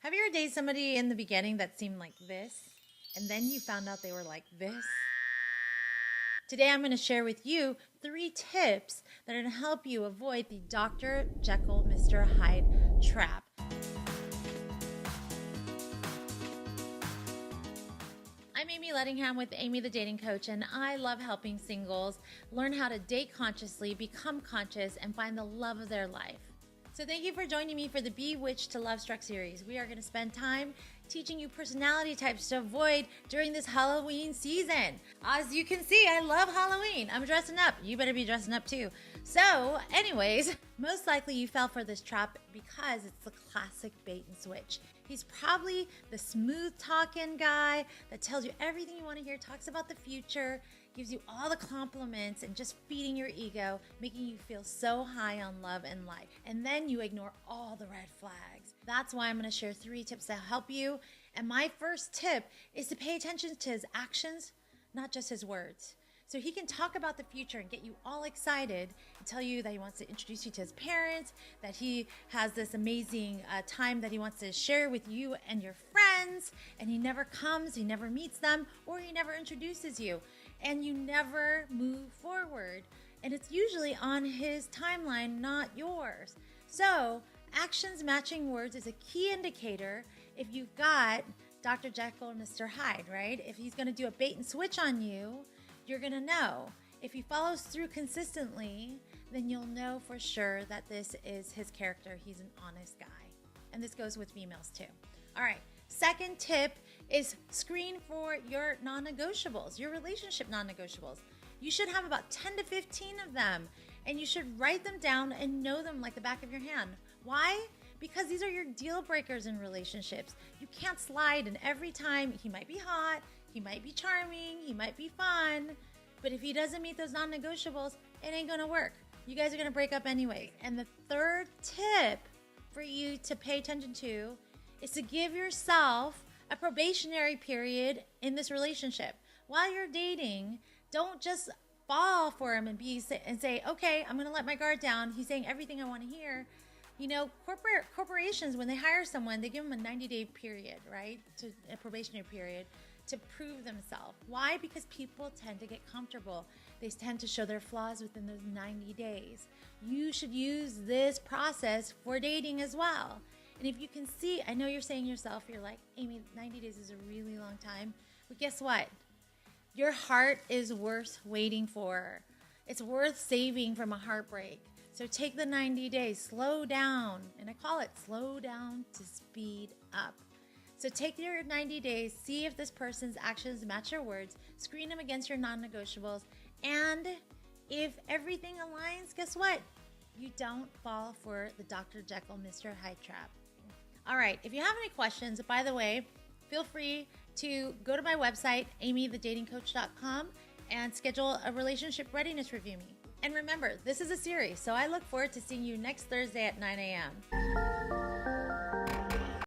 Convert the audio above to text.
Have you ever dated somebody in the beginning that seemed like this, and then you found out they were like this? Today I'm going to share with you 3 tips that are going to help you avoid the Dr. Jekyll, Mr. Hyde trap. I'm Amie Lettingham with Amie the Dating Coach, and I love helping singles learn how to date consciously, become conscious, and find the love of their life. So thank you for joining me for the Bewitched to Love Struck series. We are going to spend time teaching you personality types to avoid during this Halloween season. As you can see, I love Halloween. I'm dressing up. You better be dressing up too. So anyways, most likely you fell for this trap because it's the classic bait and switch. He's probably the smooth talking guy that tells you everything you want to hear, talks about the future, gives you all the compliments, and just feeding your ego, making you feel so high on love and life. And then you ignore all the red flags. That's why I'm going to share 3 tips to help you. And my first tip is to pay attention to his actions, not just his words. So he can talk about the future and get you all excited and tell you that he wants to introduce you to his parents, that he has this amazing time that he wants to share with you and your friends, and he never comes, he never meets them, or he never introduces you, and you never move forward. And it's usually on his timeline, not yours. So actions matching words is a key indicator if you've got Dr. Jekyll and Mr. Hyde, right? If he's going to do a bait and switch on you, you're going to know. If he follows through consistently, then you'll know for sure that this is his character. He's an honest guy. And this goes with females too. All right. Second tip is screen for your non-negotiables, your relationship non-negotiables. You should have about 10 to 15 of them, and you should write them down and know them like the back of your hand. Why? Because these are your deal breakers in relationships. You can't slide, and every time he might be hot, he might be charming, he might be fun, but if he doesn't meet those non-negotiables, it ain't gonna work. You guys are gonna break up anyway. And the third tip for you to pay attention to is to give yourself a probationary period in this relationship. While you're dating, don't just fall for him and say, okay, I'm gonna let my guard down. He's saying everything I wanna hear. You know, corporations, when they hire someone, they give them a 90-day period, right? A probationary period to prove themselves. Why? Because people tend to get comfortable. They tend to show their flaws within those 90 days. You should use this process for dating as well. And if you can see, I know you're saying yourself, you're like, Amie, 90 days is a really long time. But guess what? Your heart is worth waiting for. It's worth saving from a heartbreak. So take the 90 days, slow down. And I call it slow down to speed up. So take your 90 days, see if this person's actions match your words, screen them against your non-negotiables, and if everything aligns, guess what? You don't fall for the Dr. Jekyll, Mr. Hyde trap. All right, if you have any questions, by the way, feel free to go to my website, amiethedatingcoach.com, and schedule a relationship readiness review me. And remember, this is a series, so I look forward to seeing you next Thursday at 9 a.m.